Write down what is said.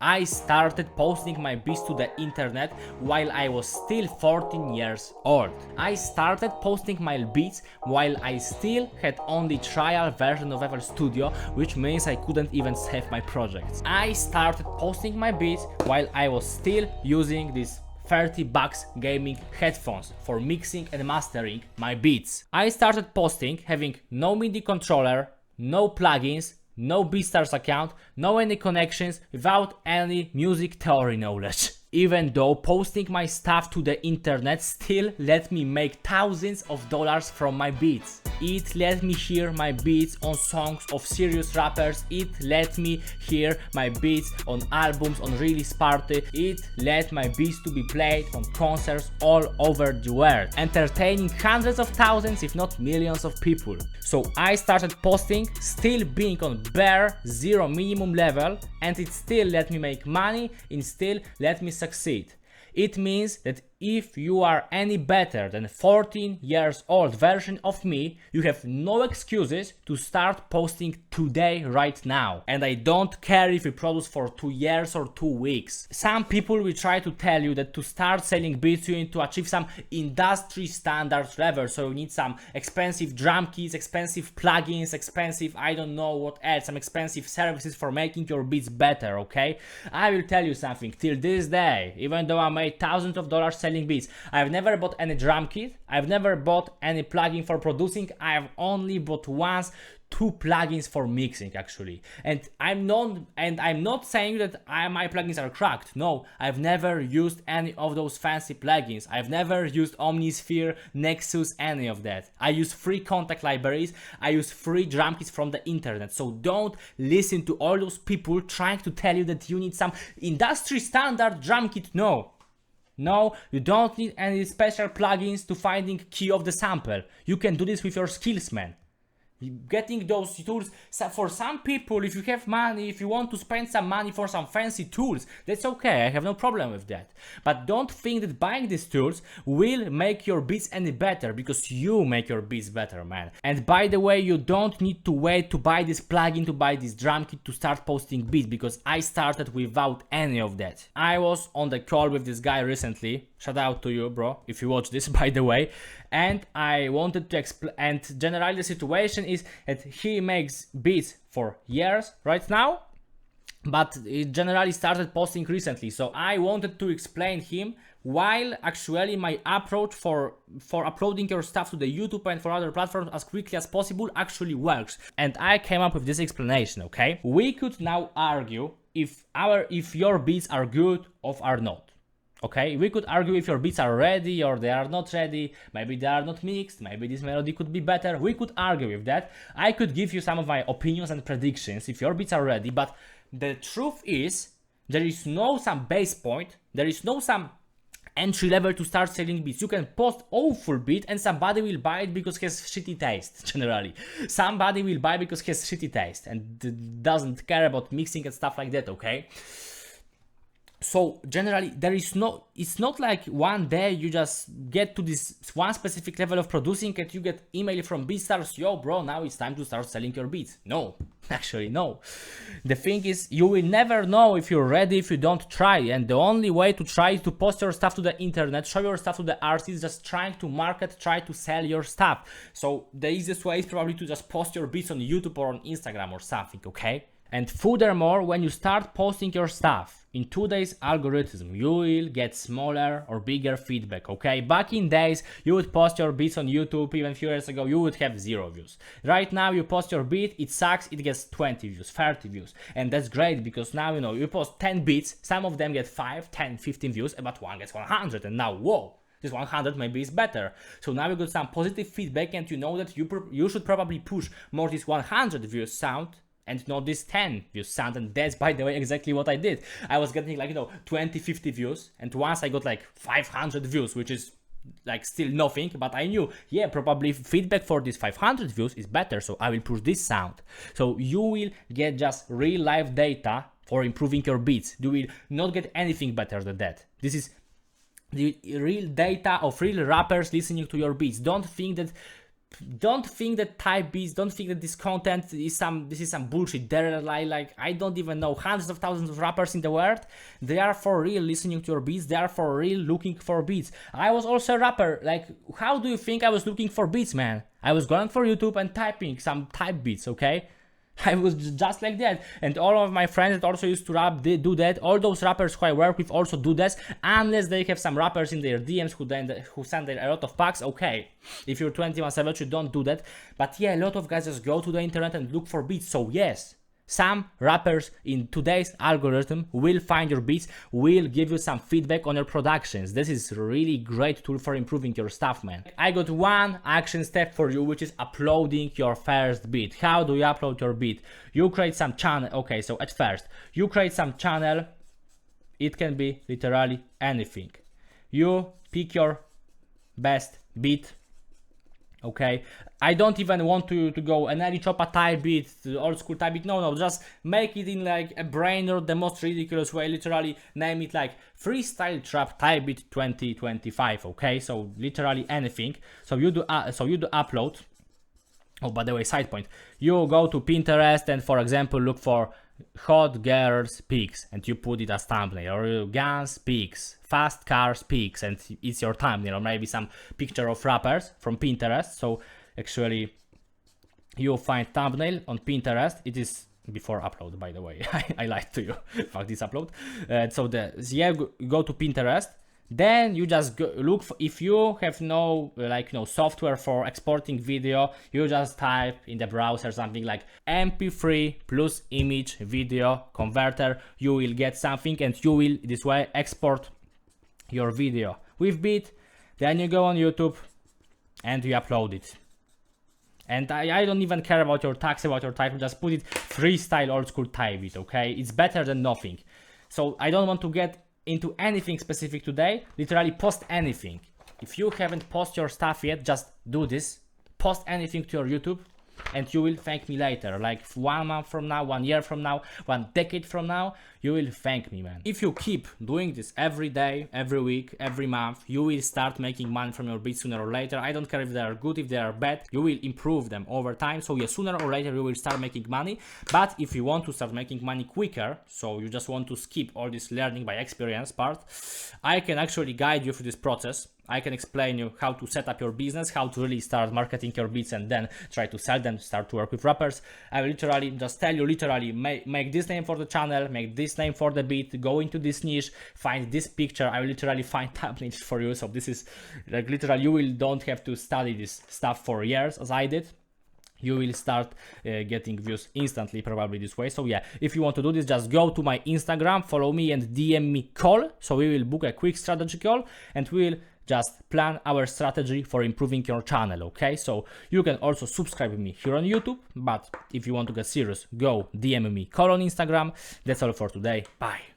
I started posting my beats to the internet while I was still 14 years old. I started posting my beats while I still had only trial version of FL Studio, which means I couldn't even save my projects. I started posting my beats while I was still using this $30 gaming headphones for mixing and mastering my beats. I started posting having no MIDI controller, no plugins, no BeatStars account, no any connections, without any music theory knowledge. Even though posting my stuff to the internet still let me make thousands of dollars from my beats. It let me hear my beats on songs of serious rappers, it let me hear my beats on albums on release party, it let my beats to be played on concerts all over the world, entertaining hundreds of thousands if not millions of people. So I started posting, still being on bare zero minimum level, and it still let me make money, and still let me succeed. It means that if you are any better than 14 years old version of me, you have no excuses to start posting today right now. And I don't care if you produce for 2 years or 2 weeks. Some people will try to tell you that to start selling beats you need to achieve some industry standards level, so you need some expensive drum kits, expensive plugins, expensive I don't know what else, some expensive services for making your beats better, okay? I will tell you something, till this day, even though I made thousands of dollars selling beats, I've never bought any drum kit, I've never bought any plugin for producing, I've only bought once 2 plugins for mixing actually. And I'm not saying that my plugins are cracked. No, I've never used any of those fancy plugins. I've never used Omnisphere, Nexus, any of that. I use free Kontakt libraries, I use free drum kits from the internet. So don't listen to all those people trying to tell you that you need some industry standard drum kit. No, you don't need any special plugins to finding key of the sample. You can do this with your skills, man. Getting those tools, for some people, if you have money, if you want to spend some money for some fancy tools, that's okay, I have no problem with that. But don't think that buying these tools will make your beats any better, because you make your beats better, man. And by the way, you don't need to wait to buy this plugin, to buy this drum kit to start posting beats, because I started without any of that. I was on the call with this guy recently, shout out to you, bro, if you watch this, by the way, and I wanted to explain, and generally the situation is that he makes beats for years right now, but it generally started posting recently. So I wanted to explain him while actually my approach for uploading your stuff to the YouTube and for other platforms as quickly as possible actually works. And I came up with this explanation, okay? We could now argue if your beats are good or are not. Okay, we could argue if your beats are ready or they are not ready, maybe they are not mixed, maybe this melody could be better, we could argue with that. I could give you some of my opinions and predictions if your beats are ready, but the truth is, there is no some base point, there is no some entry level to start selling beats. You can post awful beat and somebody will buy it because he has shitty taste, generally. Somebody will buy because he has shitty taste and doesn't care about mixing and stuff like that, okay? So generally it's not like one day you just get to this one specific level of producing and you get email from BeatStars, yo bro, now it's time to start selling your beats. No, actually no. The thing is, you will never know if you're ready if you don't try, and the only way to try is to post your stuff to the internet, show your stuff to the artists, just trying to market, try to sell your stuff. So the easiest way is probably to just post your beats on YouTube or on Instagram or something, okay? And furthermore, when you start posting your stuff, in today's algorithm, you will get smaller or bigger feedback, okay? Back in days, you would post your beats on YouTube, even a few years ago, you would have 0 views. Right now, you post your beat, it sucks, it gets 20 views, 30 views. And that's great, because now, you post 10 beats, some of them get 5, 10, 15 views, but one gets 100, and now, whoa! This 100 maybe is better. So now you got some positive feedback, and you know that you should probably push more this 100 views sound and not this 10 views sound. And that's, by the way, exactly what I did. I was getting 20, 50 views, and once I got 500 views, which is still nothing, but I knew, yeah, probably feedback for this 500 views is better, so I will push this sound. So you will get just real life data for improving your beats. You will not get anything better than that. This is the real data of real rappers listening to your beats. Don't think that don't think that type beats, don't think that this content is some bullshit. There are like I don't even know, hundreds of thousands of rappers in the world. They are for real listening to your beats, they are for real looking for beats. I was also a rapper. Like, how do you think I was looking for beats, man? I was going for YouTube and typing some type beats, okay? I was just like that, and all of my friends that also used to rap, they do that. All those rappers who I work with also do this, unless they have some rappers in their DMs who send a lot of packs. Okay, if you're 21 Savage, you don't do that. But yeah, a lot of guys just go to the internet and look for beats. So yes, some rappers in today's algorithm will find your beats, will give you some feedback on your productions. This is really great tool for improving your stuff, man. I got one action step for you, which is uploading your first beat. How do you upload your beat? You create some channel. Okay, so at first, you create some channel. It can be literally anything. You pick your best beat. Okay, I don't even want to go an early chopper type beat, old school type beat. No, just make it in like a brain or the most ridiculous way. Literally name it like freestyle trap type beat 2025. Okay, so literally anything. So you do upload. Oh, by the way, side point. You go to Pinterest and, for example, look for hot girls pics and you put it as thumbnail, or guns pics, fast cars pics, and it's your thumbnail, or maybe some picture of rappers from Pinterest. So actually you find thumbnail on Pinterest. It is before upload, by the way. I lied to you. Fuck this upload. Go to Pinterest. Then you just look for, if you have no software for exporting video, you just type in the browser something like MP3 plus image video converter. You will get something, and you will this way export your video with beat. Then you go on YouTube and you upload it. And I don't even care about your tags, about your title. Just put it freestyle old school type beat. Okay, it's better than nothing. So I don't want to get into anything specific today. Literally post anything. If you haven't posted your stuff yet, just do this. Post anything to your YouTube and you will thank me later. Like 1 month from now, 1 year from now, 1 decade from now, you will thank me, man. If you keep doing this every day, every week, every month, you will start making money from your beats sooner or later. I don't care if they are good, if they are bad, you will improve them over time. So yeah, sooner or later you will start making money. But if you want to start making money quicker, so you just want to skip all this learning by experience part, I can actually guide you through this process. I can explain you how to set up your business, how to really start marketing your beats and then try to sell them, start to work with rappers. I will literally just tell you, make this name for the channel, make this name for the beat, go into this niche, find this picture. I will literally find thumbnails for you. So this is like literally, don't have to study this stuff for years as I did. You will start getting views instantly, probably this way. So yeah, if you want to do this, just go to my Instagram, follow me and DM me call. So we will book a quick strategy call and we will just plan our strategy for improving your channel. Okay, so you can also subscribe to me here on YouTube, but if you want to get serious, go DM me call on Instagram. That's all for today. Bye.